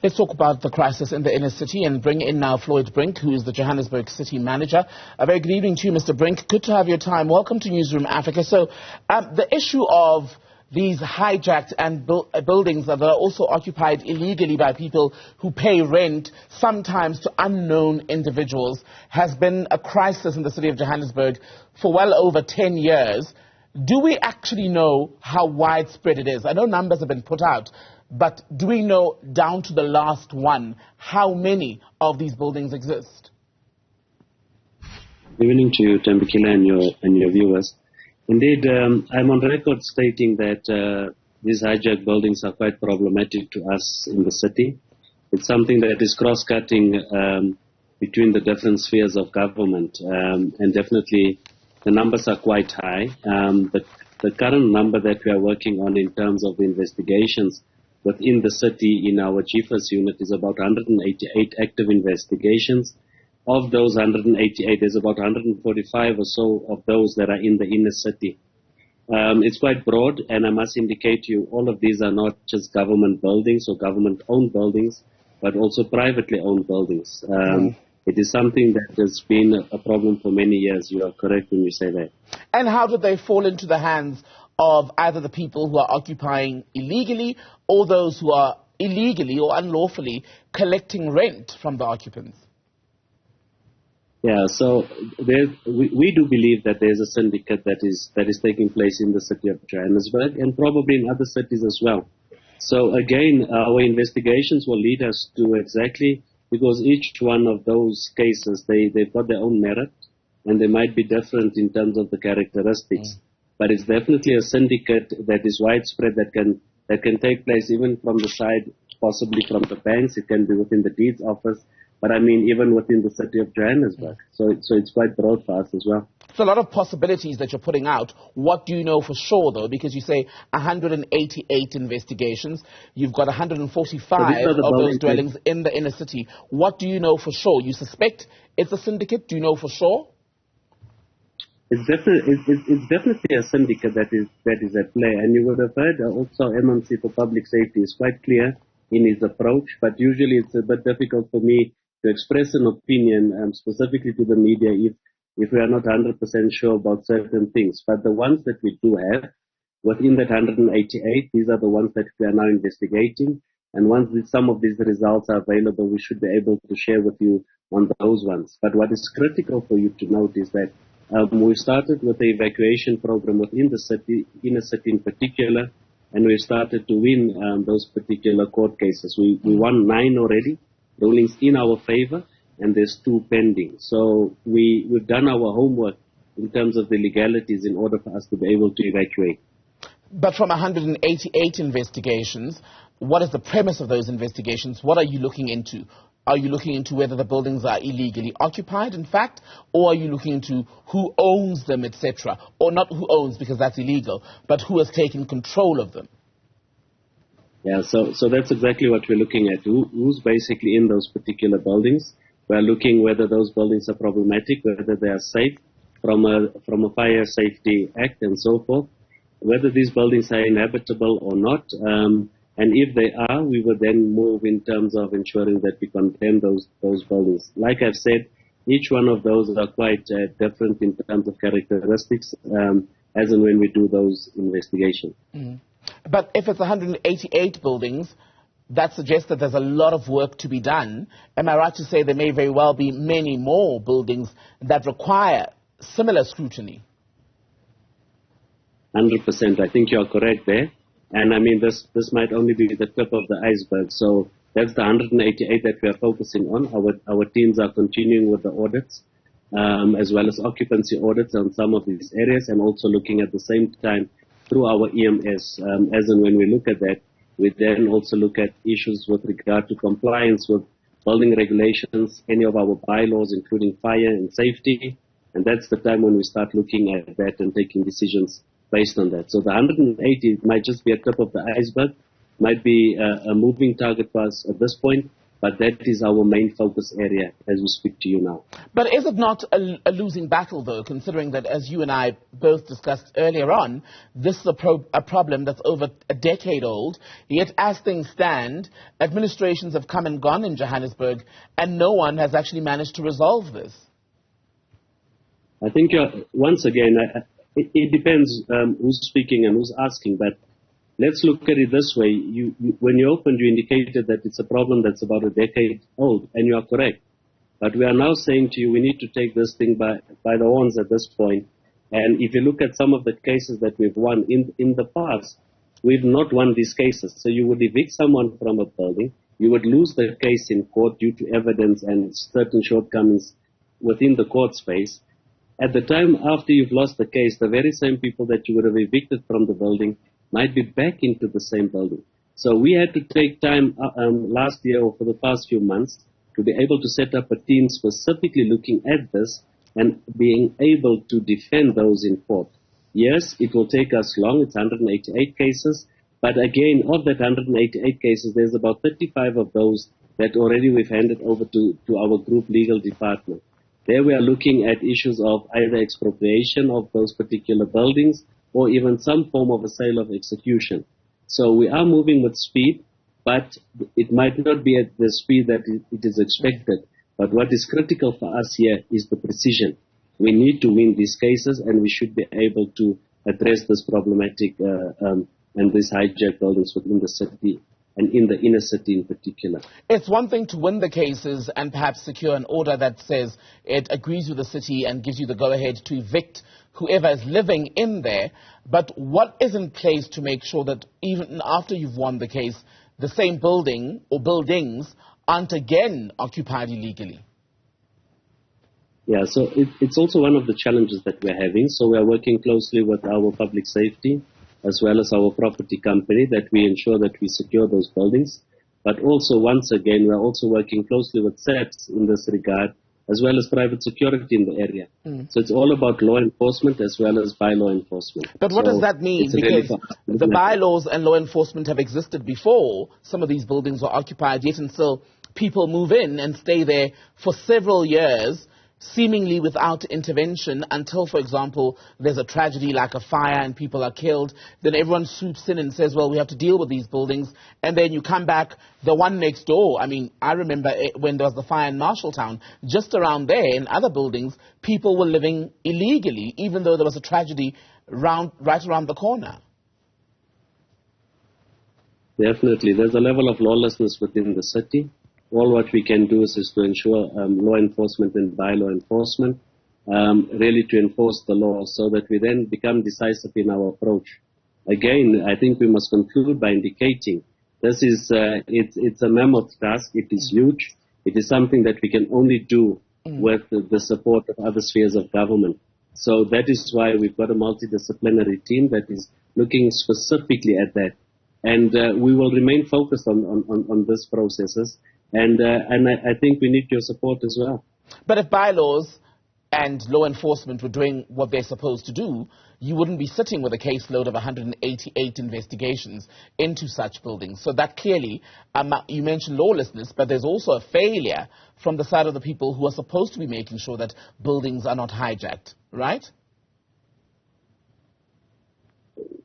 Let's talk about the crisis in the inner city and bring in now Floyd Brink, who is the Johannesburg City Manager. A very good evening to you, Mr. Brink. Good to have your time. Welcome to Newzroom Afrika. So the issue of these hijacked and buildings that are also occupied illegally by people who pay rent, sometimes to unknown individuals, has been a crisis in the city of Johannesburg for well over 10 years. Do we actually know how widespread it is? I know numbers have been put out, but do we know down to the last one how many of these buildings exist? Good evening to you, Tambikila, and your viewers. Indeed, I'm on record stating that these hijacked buildings are quite problematic to us in the city. It's something that is cross-cutting between the different spheres of government, and definitely the numbers are quite high. The current number that we are working on in terms of the investigations within the city in our GFIS unit is about 188 active investigations. Of those 188, there's about 145 or so of those that are in the inner city. It's quite broad, and I must indicate to you, all of these are not just government buildings or government-owned buildings, but also privately owned buildings. It is something that has been a problem for many years. You are correct when you say that. And how did they fall into the hands of either the people who are occupying illegally or those who are illegally or unlawfully collecting rent from the occupants? Yeah, so we do believe that there's a syndicate that is taking place in the city of Johannesburg and probably in other cities as well. So again, our investigations will lead us to exactly, because each one of those cases, they've got their own merit and they might be different in terms of the characteristics. But it's definitely a syndicate that is widespread, that can take place even from the side, possibly from the banks. It can be within the deeds office, but I mean even within the city of Johannesburg. So it's quite broad for us as well. So a lot of possibilities that you're putting out. What do you know for sure, though? Because you say 188 investigations. You've got 145 of those dwellings in the inner city. What do you know for sure? You suspect it's a syndicate? Do you know for sure? It's definitely a syndicate that is at play, and you would have heard also MMC for Public Safety is quite clear in his approach, but usually it's a bit difficult for me to express an opinion specifically to the media if we are not 100% sure about certain things. But the ones that we do have within that 188, these are the ones that we are now investigating, and once some of these results are available, we should be able to share with you on those ones. But what is critical for you to note is that we started with the evacuation program within the city, inner city in particular, and we started to win those particular court cases. We won 9 already, rulings in our favor, and there's 2 pending. So we've done our homework in terms of the legalities in order for us to be able to evacuate. But from 188 investigations, what is the premise of those investigations? What are you looking into? Are you looking into whether the buildings are illegally occupied, in fact, or are you looking into who owns them, etc.? Or not who owns, because that's illegal, but who has taken control of them? Yeah, so that's exactly what we're looking at. Who's basically in those particular buildings? We're looking whether those buildings are problematic, whether they are safe from a fire safety act and so forth, whether these buildings are inhabitable or not. And if they are, we will then move in terms of ensuring that we condemn those buildings. Like I've said, each one of those are quite different in terms of characteristics as and when we do those investigations. But if it's 188 buildings, that suggests that there's a lot of work to be done. Am I right to say there may very well be many more buildings that require similar scrutiny? 100%. I think you're correct there. And I mean, this might only be the tip of the iceberg. So that's the 188 that we are focusing on. Our teams are continuing with the audits, as well as occupancy audits on some of these areas, and also looking at the same time through our EMS. As and when we look at that, we then also look at issues with regard to compliance with building regulations, any of our bylaws, including fire and safety. And that's the time when we start looking at that and taking decisions based on that. So the 180 might just be a tip of the iceberg, might be a moving target for us at this point, but that is our main focus area as we speak to you now. But is it not a losing battle, though, considering that, as you and I both discussed earlier on, this is a problem that's over a decade old, yet as things stand, administrations have come and gone in Johannesburg, and no one has actually managed to resolve this? I think, once again, it depends who's speaking and who's asking, but let's look at it this way. When you opened, you indicated that it's a problem that's about a decade old, and you are correct. But we are now saying to you, we need to take this thing by the horns at this point. And if you look at some of the cases that we've won in the past, we've not won these cases. So you would evict someone from a building, you would lose the case in court due to evidence and certain shortcomings within the court space. At the time after you've lost the case, the very same people that you would have evicted from the building might be back into the same building. So we had to take time last year or for the past few months to be able to set up a team specifically looking at this and being able to defend those in court. Yes, it will take us long. It's 188 cases. But again, of that 188 cases, there's about 35 of those that already we've handed over to our group legal department. There we are looking at issues of either expropriation of those particular buildings or even some form of a sale of execution. So we are moving with speed, but it might not be at the speed that it is expected. But what is critical for us here is the precision. We need to win these cases, and we should be able to address this problematic and these hijacked buildings within the city and in the inner city in particular. It's one thing to win the cases and perhaps secure an order that says it agrees with the city and gives you the go-ahead to evict whoever is living in there, but what is in place to make sure that even after you've won the case, the same building or buildings aren't again occupied illegally? Yeah, so it's also one of the challenges that we're having. So we are working closely with our public safety as well as our property company that we ensure that we secure those buildings. But also, once again, we're also working closely with SAPs in this regard, as well as private security in the area. So it's all about law enforcement as well as by-law enforcement. But what does that mean? Because the bylaws and law enforcement have existed before some of these buildings were occupied, yet and still people move in and stay there for several years, seemingly without intervention until, for example, there's a tragedy like a fire and people are killed. Then everyone swoops in and says, well, we have to deal with these buildings. And then you come back, the one next door. I mean, I remember when there was the fire in Marshalltown, just around there in other buildings, people were living illegally, even though there was a tragedy right around the corner. Definitely. There's a level of lawlessness within the city. All what we can do is to ensure law enforcement and by-law enforcement, really to enforce the law so that we then become decisive in our approach. Again, I think we must conclude by indicating this is, it's a mammoth task. It is huge. It is something that we can only do with the support of other spheres of government. So that is why we've got a multidisciplinary team that is looking specifically at that. And we will remain focused on these processes. And I think we need your support as well. But if bylaws and law enforcement were doing what they're supposed to do, you wouldn't be sitting with a caseload of 188 investigations into such buildings. So that clearly, you mentioned lawlessness, but there's also a failure from the side of the people who are supposed to be making sure that buildings are not hijacked, right?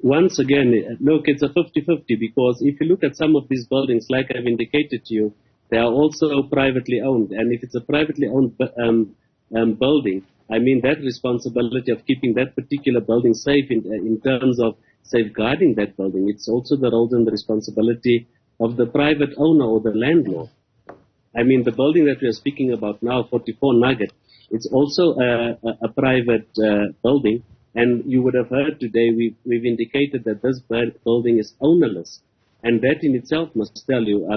Once again, look, it's a 50-50 because if you look at some of these buildings, like I've indicated to you, they are also privately owned. And if it's a privately owned building, I mean that responsibility of keeping that particular building safe in terms of safeguarding that building, it's also the role and the responsibility of the private owner or the landlord. I mean, the building that we are speaking about now, 44 Nugget, it's also a private building. And you would have heard today we've indicated that this building is ownerless. And that in itself must tell you,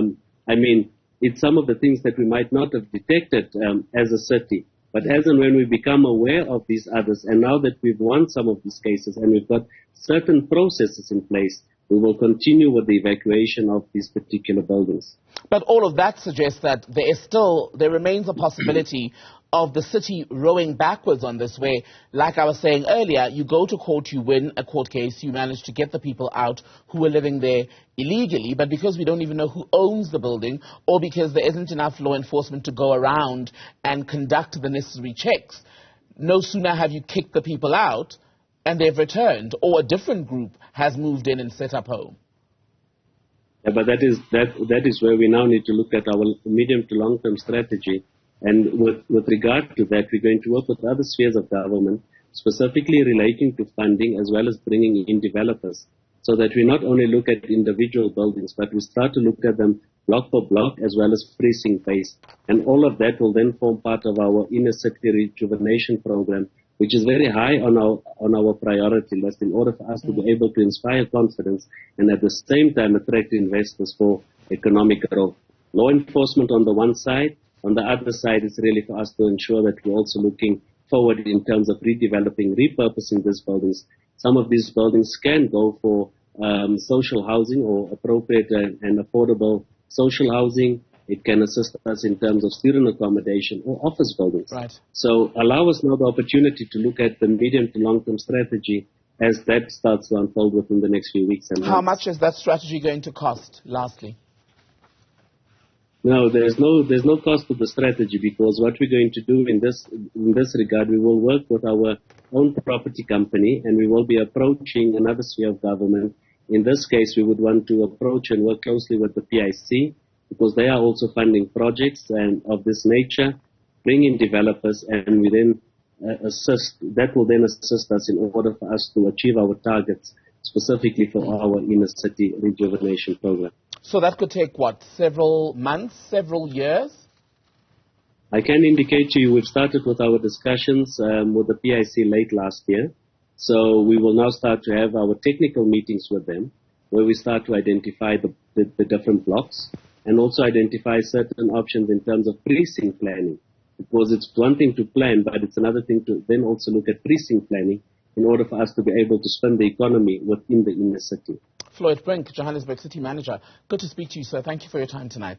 I mean, it's some of the things that we might not have detected as a city. But as and when we become aware of these others, and now that we've won some of these cases and we've got certain processes in place, we will continue with the evacuation of these particular buildings. But all of that suggests that there remains a possibility of the city rowing backwards on this way. Like I was saying earlier, you go to court, you win a court case, you manage to get the people out who are living there illegally, but because we don't even know who owns the building, or because there isn't enough law enforcement to go around and conduct the necessary checks, no sooner have you kicked the people out and they've returned, or a different group has moved in and set up home. Yeah, but that is where we now need to look at our medium to long-term strategy. And with regard to that, we're going to work with other spheres of government, specifically relating to funding as well as bringing in developers, so that we not only look at individual buildings, but we start to look at them block for block as well as precinct-based. And all of that will then form part of our inner city rejuvenation program, which is very high on our priority list in order for us to be able to inspire confidence and at the same time attract investors for economic growth. Law enforcement on the one side. On the other side, it's really for us to ensure that we're also looking forward in terms of redeveloping, repurposing these buildings. Some of these buildings can go for social housing or appropriate and affordable social housing. It can assist us in terms of student accommodation or office buildings. Right. So allow us now the opportunity to look at the medium to long-term strategy as that starts to unfold within the next few weeks. And how much is that strategy going to cost, lastly? No, there's no cost to the strategy, because what we're going to do in this regard, we will work with our own property company, and we will be approaching another sphere of government. In this case, we would want to approach and work closely with the PIC, because they are also funding projects and of this nature, bring in developers, and we then assist. That will then assist us in order for us to achieve our targets, specifically for our inner city rejuvenation program. So that could take, what, several months, several years? I can indicate to you we've started with our discussions with the PIC late last year. So we will now start to have our technical meetings with them, where we start to identify the different blocks and also identify certain options in terms of precinct planning. Because it's one thing to plan, but it's another thing to then also look at precinct planning in order for us to be able to spend the economy within the inner city. Floyd Brink, Johannesburg City Manager. Good to speak to you, sir. Thank you for your time tonight.